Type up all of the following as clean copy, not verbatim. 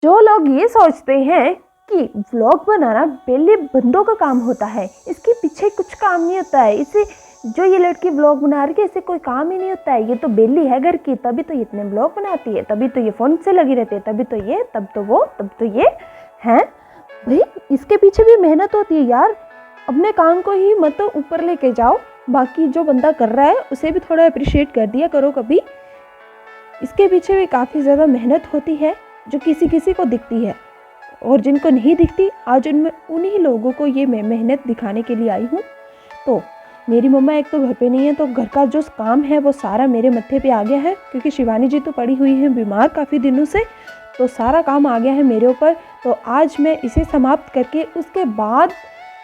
जो लोग ये सोचते हैं कि व्लॉग बनाना बेले बंदों का काम होता है, इसके पीछे कुछ काम नहीं होता है, इसे जो ये लड़की व्लॉग बना रही है इसे कोई काम ही नहीं होता है, ये तो बेली है घर की, तभी तो ये इतने व्लॉग बनाती है, तभी तो ये फ़ोन से लगी रहती है, तभी तो ये, तब तो वो, तब तो ये हैं। भाई इसके पीछे भी मेहनत होती है यार। अपने काम को ही मत ऊपर लेके जाओ, बाकी जो बंदा कर रहा है उसे भी थोड़ा अप्रिशिएट कर दिया करो कभी। इसके पीछे भी काफ़ी ज़्यादा मेहनत होती है जो किसी किसी को दिखती है, और जिनको नहीं दिखती आज उनमें उन्हीं लोगों को ये मैं मेहनत दिखाने के लिए आई हूँ। तो मेरी मम्मा एक तो घर पे नहीं है, तो घर का जो काम है वो सारा मेरे मत्थे पे आ गया है, क्योंकि शिवानी जी तो पड़ी हुई हैं बीमार काफ़ी दिनों से, तो सारा काम आ गया है मेरे ऊपर। तो आज मैं इसे समाप्त करके उसके बाद,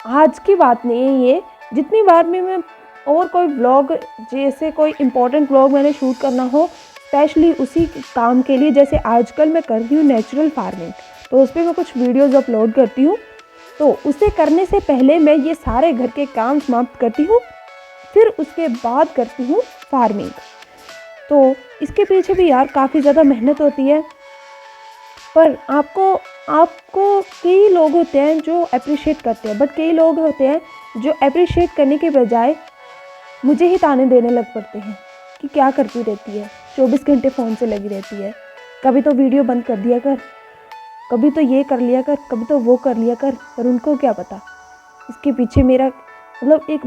आज की बात नहीं है ये, जितनी बार भी मैं और कोई व्लॉग, जैसे कोई इम्पोर्टेंट व्लॉग मैंने शूट करना हो स्पेशली उसी काम के लिए, जैसे आजकल मैं कर रही हूँ नेचुरल फार्मिंग, तो उस पर मैं कुछ वीडियोज़ अपलोड करती हूँ, तो उसे करने से पहले मैं ये सारे घर के काम समाप्त करती हूँ, फिर उसके बाद करती हूँ फार्मिंग। तो इसके पीछे भी यार काफ़ी ज़्यादा मेहनत होती है, पर आपको कई लोग होते हैं जो अप्रिशिएट करते हैं, बट कई लोग होते हैं जो अप्रिशिएट करने के बजाय मुझे ही ताने देने लग पड़ते हैं कि क्या करती रहती है, 24 घंटे फ़ोन से लगी रहती है, कभी तो वीडियो बंद कर दिया कर, कभी तो ये कर लिया कर, कभी तो वो कर लिया कर। पर उनको क्या पता इसके पीछे मेरा, मतलब एक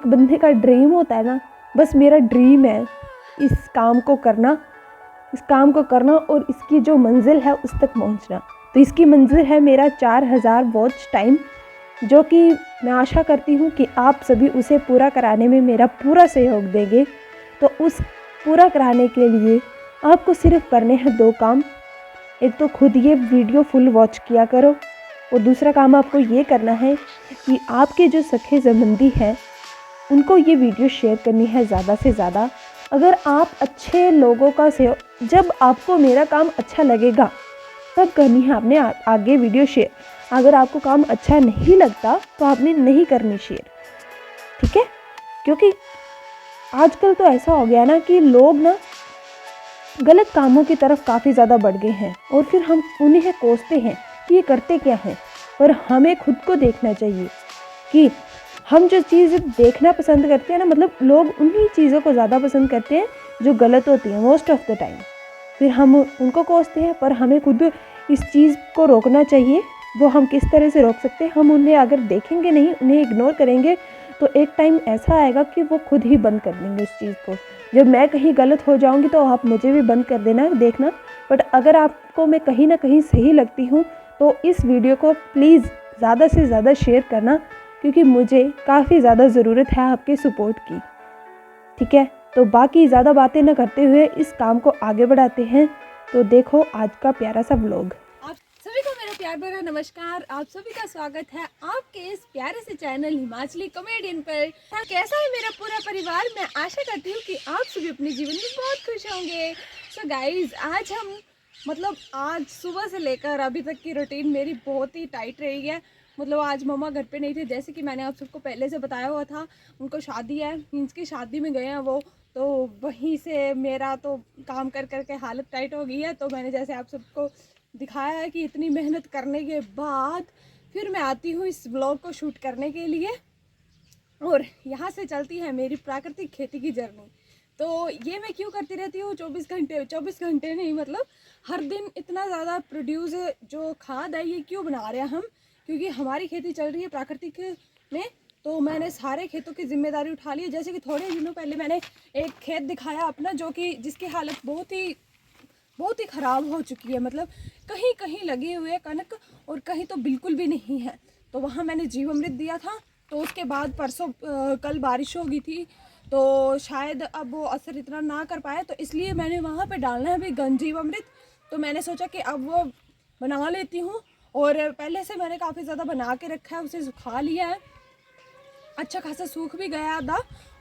बंदे का ड्रीम होता है ना, बस मेरा ड्रीम है इस काम को करना और इसकी जो मंजिल है उस तक पहुंचना। तो इसकी मंजिल है मेरा 4000 वॉच टाइम, जो कि मैं आशा करती हूँ कि आप सभी उसे पूरा कराने में मेरा पूरा सहयोग देंगे। तो उस पूरा कराने के लिए आपको सिर्फ करने हैं 2 काम। एक तो खुद ये वीडियो फुल वॉच किया करो, और दूसरा काम आपको ये करना है कि आपके जो सखे संबंधी हैं उनको ये वीडियो शेयर करनी है ज़्यादा से ज़्यादा। अगर आप अच्छे लोगों का सहयोग, जब आपको मेरा काम अच्छा लगेगा तब करनी है आपने आगे वीडियो शेयर। अगर आपको काम अच्छा नहीं लगता तो आपने नहीं करनी शेयर, ठीक है? क्योंकि आजकल तो ऐसा हो गया ना कि लोग ना गलत कामों की तरफ काफ़ी ज़्यादा बढ़ गए हैं, और फिर हम उन्हें कोसते हैं कि ये करते क्या हैं। पर हमें खुद को देखना चाहिए कि हम जो चीज़ देखना पसंद करते हैं ना, मतलब लोग उन्हीं चीज़ों को ज़्यादा पसंद करते हैं जो गलत होती हैं मोस्ट ऑफ द टाइम, फिर हम उनको कोसते हैं। पर हमें खुद इस चीज़ को रोकना चाहिए। वो हम किस तरह से रोक सकते हैं? हम उन्हें अगर देखेंगे नहीं, उन्हें इग्नोर करेंगे, तो एक टाइम ऐसा आएगा कि वो खुद ही बंद कर देंगे उस चीज़ को। जब मैं कहीं गलत हो जाऊंगी तो आप मुझे भी बंद कर देना, देखना। बट अगर आपको मैं कहीं ना कहीं सही लगती हूँ तो इस वीडियो को प्लीज़ ज़्यादा से ज़्यादा शेयर करना, क्योंकि मुझे काफ़ी ज़्यादा ज़रूरत है आपके सपोर्ट की, ठीक है? तो बाकी ज़्यादा बातें न करते हुए इस काम को आगे बढ़ाते हैं। तो देखो आज का प्यारा सा व्लॉग। आप सभी को मेरा प्यार भरा नमस्कार। आप सभी का स्वागत है आपके इस प्यारे से चैनल हिमाचली कॉमेडियन पर। कैसा है मेरा पूरा परिवार? मैं आशा करती हूँ कि आप सभी अपने जीवन में बहुत खुश होंगे। सो गाइज, आज सुबह से लेकर अभी तक की रूटीन मेरी बहुत ही टाइट रही है। आज मम्मा घर पे नहीं थे, जैसे कि मैंने आप सबको पहले से बताया हुआ था। उनको शादी है, मीन्स की शादी में गए हैं वो, तो वहीं से मेरा तो काम कर कर के हालत टाइट हो गई है। तो मैंने जैसे आप सबको दिखाया है कि इतनी मेहनत करने के बाद फिर मैं आती हूँ इस ब्लॉग को शूट करने के लिए, और यहाँ से चलती है मेरी प्राकृतिक खेती की जर्नी। तो ये मैं क्यों करती रहती हूँ 24 घंटे नहीं, हर दिन इतना ज़्यादा प्रोड्यूस जो खाद है ये क्यों बना रहे हैं हम? क्योंकि हमारी खेती चल रही है प्राकृतिक में। तो मैंने सारे खेतों की जिम्मेदारी उठा ली है। जैसे कि थोड़े दिनों पहले मैंने एक खेत दिखाया अपना, जो कि जिसकी हालत बहुत ही ख़राब हो चुकी है। कहीं कहीं लगे हुए कनक और कहीं तो बिल्कुल भी नहीं है। तो वहाँ मैंने जीवामृत दिया था। तो उसके बाद परसों कल बारिश हो गई थी, तो शायद अब वो असर इतना ना कर पाए, तो इसलिए मैंने वहाँ पे डालना है अभी जीवामृत। तो मैंने सोचा कि अब वो बना लेती हूँ, और पहले से मैंने काफ़ी ज़्यादा बना के रखा है, उसे सुखा लिया है। अच्छा खासा सूख भी गया आधा,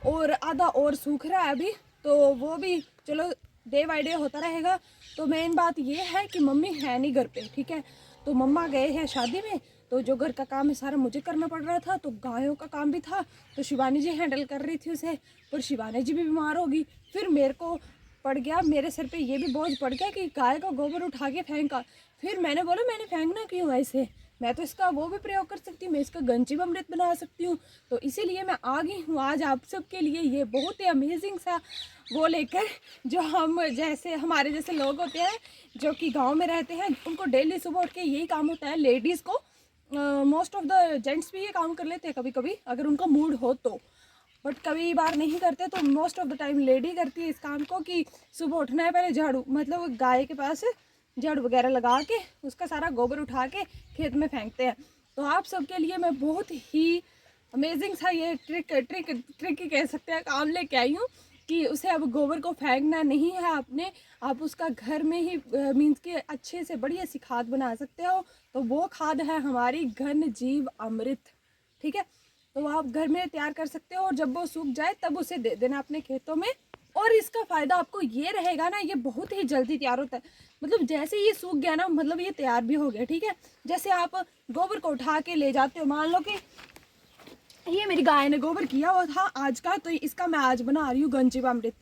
और आधा और सूख रहा है अभी। तो वो भी चलो डे बाई डे होता रहेगा। तो मेन बात ये है कि मम्मी है नहीं घर पे, ठीक है? तो मम्मा गए हैं शादी में, तो जो घर का काम है सारा मुझे करना पड़ रहा था। तो गायों का काम भी था, तो शिवानी जी हैंडल कर रही थी उसे, पर शिवानी जी भी बीमार होगी। फिर मेरे को पड़ गया, मेरे सिर पे ये भी बोझ पड़ गया कि गाय का गोबर उठा के फेंका। फिर मैंने बोला मैंने फेंकना क्यों ऐसे, मैं तो इसका वो भी प्रयोग कर सकती हूँ, मैं इसका गंजीवामृत बना सकती हूँ। तो इसीलिए मैं आ गई हूँ आज आप सबके लिए ये बहुत ही अमेजिंग सा वो लेकर, जो हम जैसे हमारे जैसे लोग होते हैं जो कि गांव में रहते हैं, उनको डेली सुबह उठ के यही काम होता है। लेडीज़ को मोस्ट ऑफ द जेंट्स भी ये काम कर लेते हैं कभी कभी अगर उनका मूड हो तो, बट कभी बार नहीं करते। तो most of the time lady करती है इस काम को कि सुबह उठना है, पहले झाड़ू मतलब गाय के पास झाड़ू वगैरह लगा के उसका सारा गोबर उठा के खेत में फेंकते हैं। तो आप सबके लिए मैं बहुत ही अमेजिंग सा ये ट्रिक ही कह सकते हैं काम लेके आई हूँ कि उसे अब गोबर को फेंकना नहीं है आपने, आप उसका घर में ही मीन्स कि अच्छे से बढ़िया सी खाद बना सकते हो। तो वो खाद है हमारी घन जीव अमृत, ठीक है। तो आप घर में तैयार कर सकते हो और जब वो सूख जाए तब उसे दे देना अपने खेतों में। और इसका फ़ायदा आपको ये रहेगा ना, ये बहुत ही जल्दी तैयार होता है। मतलब जैसे ये सूख गया ना, मतलब ये तैयार भी हो गया, ठीक है। जैसे आप गोबर को उठा के ले जाते हो, मान लो कि ये मेरी गाय ने गोबर किया हुआ था आज का, तो इसका मैं आज बना रही हूँ गंजीवामृत।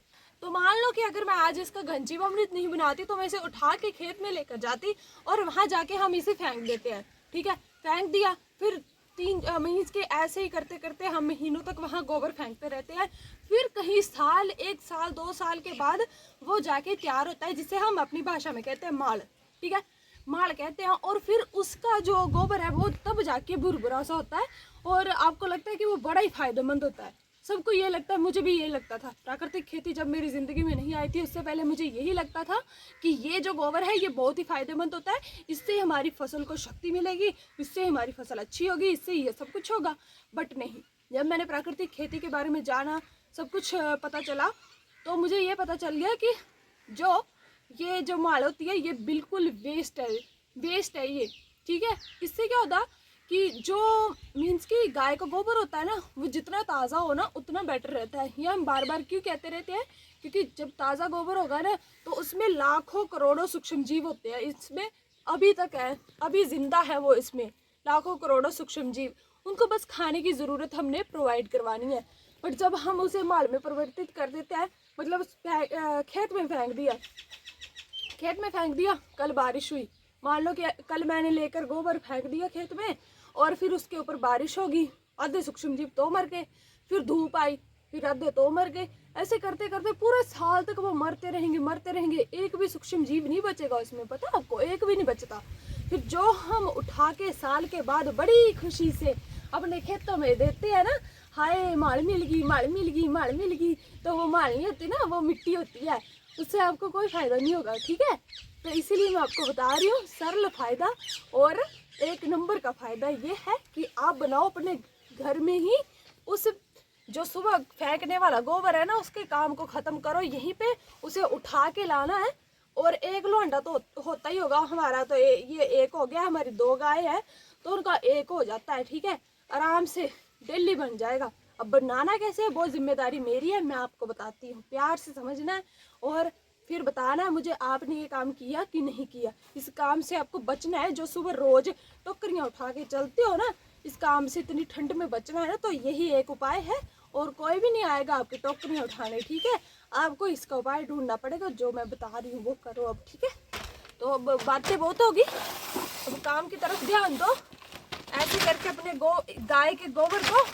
तो मान लो कि अगर मैं आज इसका गंजीवामृत नहीं बनाती तो मैं इसे उठा के खेत में लेकर जाती और वहाँ जाके हम इसे फेंक देते हैं, ठीक है। फेंक दिया, फिर 3 महीने के ऐसे ही करते करते हम महीनों तक वहाँ गोबर फेंकते रहते हैं। फिर कहीं साल 1 साल 2 साल के बाद वो जाके तैयार होता है, जिसे हम अपनी भाषा में कहते हैं माल, ठीक है, माल कहते हैं। और फिर उसका जो गोबर है वो तब जाके भुरभुरा सा होता है और आपको लगता है कि वो बड़ा ही फायदेमंद होता है। सबको ये लगता है, मुझे भी ये लगता था। प्राकृतिक खेती जब मेरी ज़िंदगी में नहीं आई थी उससे पहले मुझे यही लगता था कि ये जो गोबर है ये बहुत ही फायदेमंद होता है, इससे हमारी फसल को शक्ति मिलेगी, इससे हमारी फसल अच्छी होगी, इससे ये सब कुछ होगा। बट नहीं, जब मैंने प्राकृतिक खेती के बारे में जाना, सब कुछ पता चला, तो मुझे ये पता चल गया कि ये जो माल होती है ये बिल्कुल वेस्ट है ये, ठीक है। इससे क्या होता कि जो मीन्स कि गाय का गोबर होता है ना, वो जितना ताज़ा हो ना उतना बेटर रहता है। ये हम बार बार क्यों कहते रहते हैं, क्योंकि जब ताज़ा गोबर होगा ना तो उसमें लाखों करोड़ों सूक्ष्म जीव होते हैं, इसमें अभी तक है, अभी जिंदा है वो, इसमें लाखों करोड़ों सूक्ष्म जीव, उनको बस खाने की ज़रूरत हमने प्रोवाइड करवानी है। बट जब हम उसे माल में परिवर्तित कर देते हैं, मतलब खेत में फेंक दिया, कल बारिश हुई, मान लो कि कल मैंने लेकर गोबर फेंक दिया खेत में और फिर उसके ऊपर बारिश होगी, आधे सूक्ष्म जीव तो मर गए, फिर धूप आई, फिर आधे तो मर गए। ऐसे करते करते पूरे साल तक वो मरते रहेंगे, एक भी सूक्ष्म जीव नहीं बचेगा उसमें, पता है आपको, एक भी नहीं बचता। फिर जो हम उठा के साल के बाद बड़ी खुशी से अपने खेतों में देते हैं ना, हाय माल मिल गई, तो वो माल नहीं होती ना, वो मिट्टी होती है, उससे आपको कोई फ़ायदा नहीं होगा, ठीक है। तो इसीलिए मैं आपको बता रही हूँ सरल फ़ायदा और 1 नंबर का फ़ायदा ये है कि आप बनाओ अपने घर में ही, उस जो सुबह फेंकने वाला गोबर है ना उसके काम को ख़त्म करो यहीं पे, उसे उठा के लाना है। और एक लोंडा तो होता ही होगा, हमारा तो ये एक हो गया, हमारी 2 गाय है तो उनका एक हो जाता है, ठीक है, आराम से डेली बन जाएगा। अब बनाना कैसे है वो जिम्मेदारी मेरी है, मैं आपको बताती हूँ, प्यार से समझना है और फिर बताना है मुझे आपने ये काम किया कि नहीं किया। इस काम से आपको बचना है, जो सुबह रोज टोकरियाँ उठा के चलते हो ना, इस काम से इतनी ठंड में बचना है ना, तो यही एक उपाय है और कोई भी नहीं आएगा आपकी टोकरियाँ उठाने, ठीक है। आपको इसका उपाय ढूंढना पड़ेगा, जो मैं बता रही हूँ वो करो अब, ठीक है। तो अब बातें बहुत होगी, अब काम की तरफ ध्यान दो। ऐसे करके अपने गाय के गोबर को,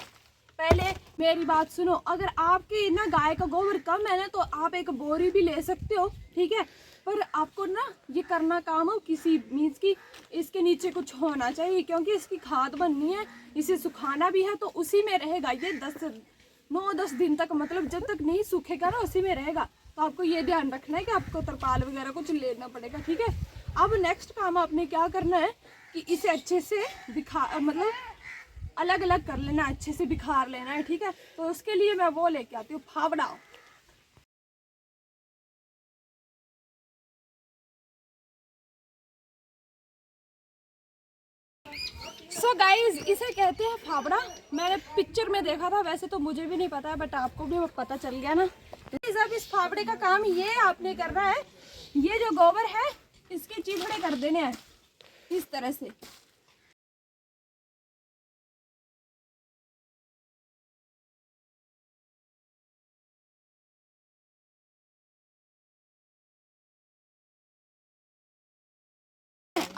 पहले मेरी बात सुनो, अगर आपकी ना गाय का गोबर कम है ना तो आप एक बोरी भी ले सकते हो, ठीक है। पर आपको ना ये करना काम हो किसी मीन्स की इसके नीचे कुछ होना चाहिए, क्योंकि इसकी खाद बननी है, इसे सुखाना भी है, तो उसी में रहेगा ये 9-10 दिन तक, मतलब जब तक नहीं सूखेगा ना उसी में रहेगा। तो आपको ये ध्यान रखना है कि आपको तरपाल वगैरह कुछ लेना पड़ेगा, ठीक है। अब नेक्स्ट काम आपने क्या करना है कि इसे अच्छे से मतलब अलग अलग कर लेना, अच्छे से बिखार लेना है, ठीक है। तो उसके लिए मैं वो लेके आती हूँ फावड़ा। सो गाइज इसे कहते हैं फावड़ा, मैंने पिक्चर में देखा था, वैसे तो मुझे भी नहीं पता है बट आपको भी पता चल गया ना। अब इस फावड़े का काम ये आपने करना है, ये जो गोबर है इसके चिथड़े कर देने हैं इस तरह से।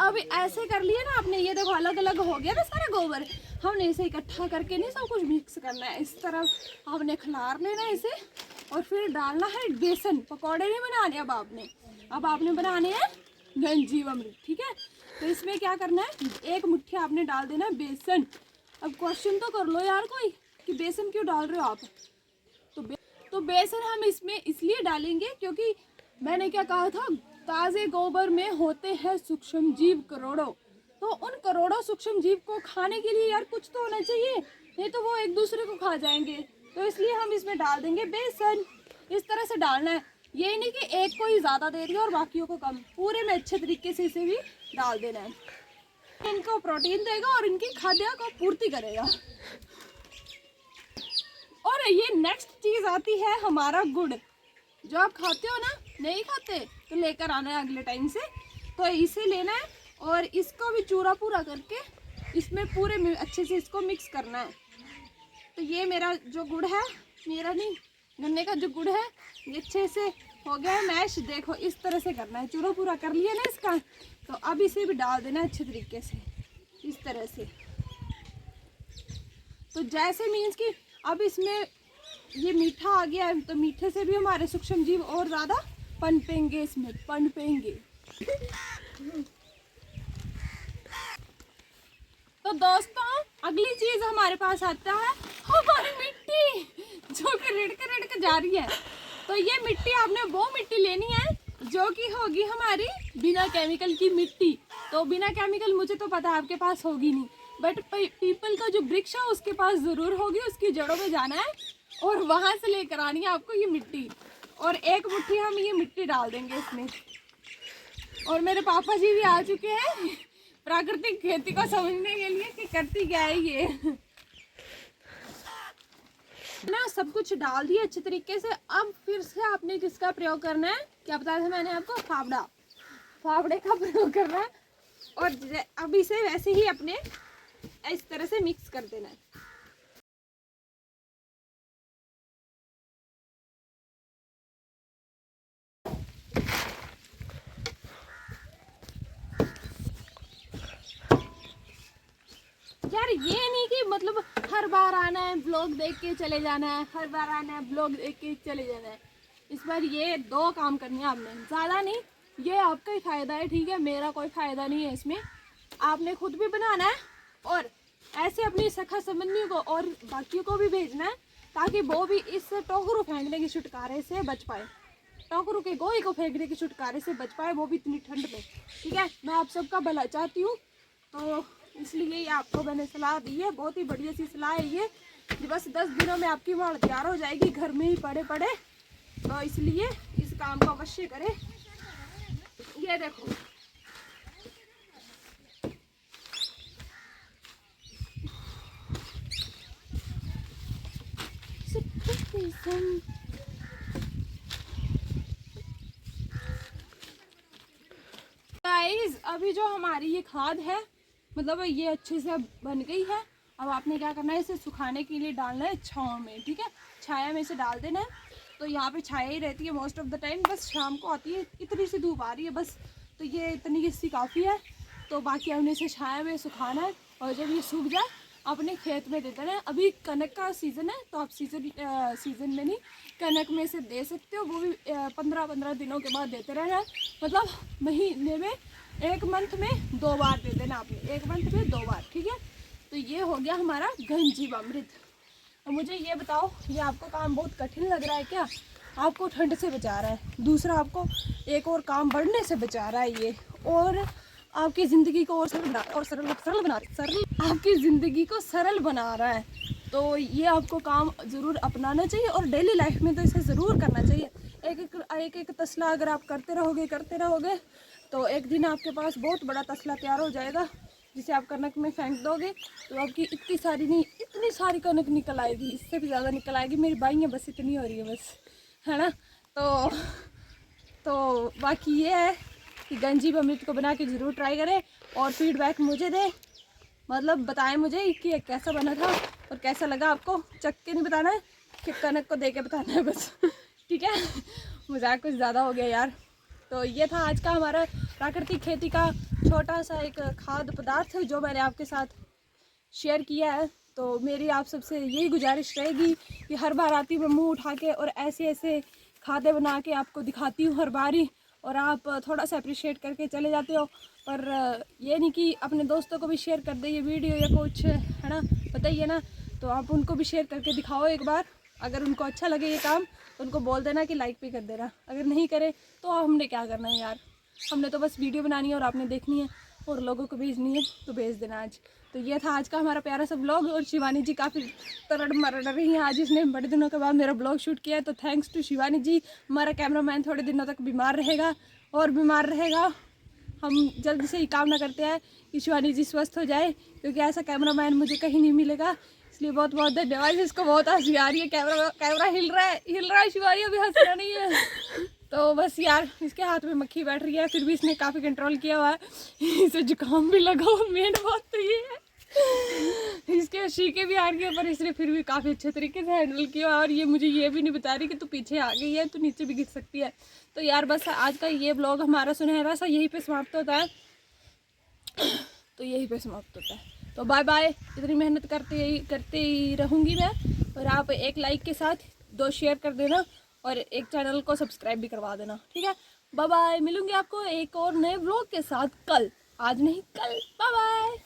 अब ऐसे कर लिया ना आपने, ये देखो अलग अलग हो गया ना सारा गोबर। हमने इसे इकट्ठा करके नहीं सब कुछ मिक्स करना है, इस तरह आपने खिलार लेना है इसे और फिर डालना है बेसन। पकौड़े नहीं बनाने अब आपने बनाने हैं गंजीव अमृत, ठीक है। तो इसमें क्या करना है, एक मुट्ठी आपने डाल देना है बेसन। अब क्वेश्चन तो कर लो यार कोई कि बेसन क्यों डाल रहे हो आप। तो बेसन हम इसमें इसलिए डालेंगे क्योंकि मैंने क्या कहा था, ताज़े गोबर में होते हैं सूक्ष्म जीव करोड़ों। तो उन करोड़ों सूक्ष्म जीव को खाने के लिए यार कुछ तो होना चाहिए, नहीं तो वो एक दूसरे को खा जाएंगे। तो इसलिए हम इसमें डाल देंगे बेसन। इस तरह से डालना है, ये नहीं कि एक को ही ज़्यादा दे दिया और बाकियों को कम, पूरे में अच्छे तरीके से इसे भी डाल देना है। इनको प्रोटीन देगा और इनकी खाद्य को पूर्ति करेगा। और ये नेक्स्ट चीज़ आती है हमारा गुड़, जो आप खाते हो ना, नहीं खाते तो लेकर आना है अगले टाइम से। तो इसे लेना है और इसको भी चूरा पूरा करके इसमें पूरे में अच्छे से इसको मिक्स करना है। तो ये मेरा जो गुड़ है, मेरा नहीं गन्ने का जो गुड़ है, ये अच्छे से हो गया है मैश। देखो इस तरह से करना है, चूरा पूरा कर लिया ना इसका। तो अब इसे भी डाल देना अच्छे तरीके से इस तरह से। तो जैसे मीन्स कि अब इसमें ये मीठा आ गया है, तो मीठे से भी हमारे सूक्ष्म जीव और ज़्यादा पनपेंगे, इसमें पनपेंगे। तो दोस्तों अगली चीज़ हमारे पास आता है हमारी मिट्टी, जो कि रिड़क जा रही है। तो ये मिट्टी आपने वो मिट्टी लेनी है जो कि होगी हमारी बिना केमिकल की मिट्टी। तो बिना केमिकल मुझे तो पता है आपके पास होगी नहीं, बट पीपल का जो वृक्ष है उसके पास ज़रूर होगी। उसकी जड़ों में जाना है और वहाँ से लेकर आनी है आपको ये मिट्टी। और एक मुट्ठी हम ये मिट्टी डाल देंगे इसमें। और मेरे पापा जी भी आ चुके हैं प्राकृतिक खेती को समझने के लिए कि करती क्या है ये ना। सब कुछ डाल दिया अच्छे तरीके से। अब फिर से आपने किसका प्रयोग करना है, क्या बताया था मैंने आपको, फावड़े का प्रयोग करना है। और अब इसे वैसे ही अपने इस तरह से मिक्स कर देना है। यार ये नहीं कि मतलब हर बार आना है ब्लॉग देख के चले जाना है, हर बार आना है ब्लॉग देख के चले जाना है। इस बार ये 2 काम करने हैं आपने, ज़्यादा नहीं। ये आपका ही फ़ायदा है, ठीक है, मेरा कोई फ़ायदा नहीं है इसमें। आपने खुद भी बनाना है और ऐसे अपनी सखा संबंधियों को और बाकियों को भी भेजना है, ताकि वो भी इस टोकरू फेंकने के छुटकारे से बच पाए, टोकरू के गोई को फेंकने के छुटकारे से बच पाए, वो भी इतनी ठंड में, ठीक है। मैं आप सबका भला चाहती हूँ, तो इसलिए ये आपको मैंने सलाह दी है। बहुत ही बढ़िया सी सलाह है ये, कि बस 10 दिनों में आपकी माड़ तैयार हो जाएगी, घर में ही पड़े। तो इसलिए इस काम को अवश्य करें। ये देखो गाइस, अभी जो हमारी ये खाद है, मतलब ये अच्छे से बन गई है। अब आपने क्या करना है, इसे सुखाने के लिए डालना है छाँव में, ठीक है, छाया में इसे डाल देना है। तो यहाँ पे छाया ही रहती है मोस्ट ऑफ द टाइम, बस शाम को आती है, इतनी सी धूप आ रही है बस, तो ये इतनी सी काफ़ी है। तो बाकी हमने इसे छाया में सुखाना है और जब ये सूख जाए अपने खेत में दे देना है। अभी कनक का सीज़न है, तो आप सीज़न में नहीं, कनक में से दे सकते हो, वो भी 15-15 दिनों के बाद देते रहना है। मतलब महीने में, 1 मंथ में 2 बार दे देना आपने, 1 मंथ में 2 बार, ठीक है। तो ये हो गया हमारा घनजीव अमृत। तो मुझे ये बताओ, ये आपको काम बहुत कठिन लग रहा है क्या? आपको ठंड से बचा रहा है, दूसरा आपको एक और काम बढ़ने से बचा रहा है ये, और आपकी ज़िंदगी को और सरल आपकी ज़िंदगी को सरल बना रहा है। तो ये आपको काम ज़रूर अपनाना चाहिए और डेली लाइफ में तो इसे ज़रूर करना चाहिए। एक तसला अगर आप करते रहोगे तो एक दिन आपके पास बहुत बड़ा तसला तैयार हो जाएगा, जिसे आप कनक में फेंक दोगे तो आपकी इतनी सारी कनक निकल आएगी, इससे भी ज़्यादा निकल आएगी। मेरी बाइयाँ बस इतनी हो रही है बस, है ना। तो बाकी ये है कि गंजीव अमृत को बना के ज़रूर ट्राई करें और फीडबैक मुझे दें, मतलब बताएं मुझे कि कैसा बना था और कैसा लगा आपको। चख के नहीं बताना है कि कनक को दे के बताना है बस, ठीक है। मजाक कुछ ज़्यादा हो गया यार। तो ये था आज का हमारा प्राकृतिक खेती का छोटा सा एक खाद्य पदार्थ है जो मैंने आपके साथ शेयर किया है। तो मेरी आप सबसे यही गुजारिश रहेगी कि हर बार आती हूँ मैं मुँह उठा के और ऐसे ऐसे खाते बना के आपको दिखाती हूँ हर बारी, और आप थोड़ा सा अप्रिशिएट करके चले जाते हो। पर ये नहीं कि अपने दोस्तों को भी शेयर कर दे ये वीडियो या कुछ, है ना, बताइए ना। तो आप उनको भी शेयर करके दिखाओ एक बार। अगर उनको अच्छा लगे ये काम तो उनको बोल देना कि लाइक भी कर देना। अगर नहीं करे तो हमने क्या करना है यार, हमने तो बस वीडियो बनानी है और आपने देखनी है और लोगों को भेजनी है, तो भेज देना आज। तो ये था आज का हमारा प्यारा सा ब्लॉग। और शिवानी जी काफ़ी तरड़ मरड़ रही हैं आज, इसने बड़े दिनों के बाद मेरा ब्लॉग शूट किया है, तो थैंक्स टू शिवानी जी। हमारा कैमरामैन थोड़े दिनों तक बीमार रहेगा और बीमार रहेगा। हम जल्द से ही कामना करते हैं कि शिवानी जी स्वस्थ हो जाए, क्योंकि ऐसा कैमरामैन मुझे कहीं नहीं मिलेगा। इसलिए बहुत बहुत धन्यवाद। इसको बहुत हंसी आ रही है, कैमरा हिल रहा है शिवानी, अभी हंसना नहीं है। तो बस यार, इसके हाथ में मक्खी बैठ रही है, फिर भी इसने काफ़ी कंट्रोल किया हुआ है। इसे जुकाम भी लगा हुआ, मेन बात तो ये है। इसके शीके भी आ रही है, पर इसने फिर भी काफ़ी अच्छे तरीके से हैंडल किया। और ये मुझे ये भी नहीं बता रही कि तू पीछे आ गई है, तू नीचे भी गिर सकती है। तो यार बस आज का ये ब्लॉग हमारा सुनहरा सा यहीं पे समाप्त होता है। तो यहीं पे समाप्त होता है। तो बाय बाय। इतनी मेहनत करते ही रहूँगी मैं। और आप एक लाइक के साथ 2 शेयर कर देना और एक चैनल को सब्सक्राइब भी करवा देना, ठीक है। Bye bye. मिलूंगी आपको एक और नए ब्लॉग के साथ कल, आज नहीं कल। Bye bye.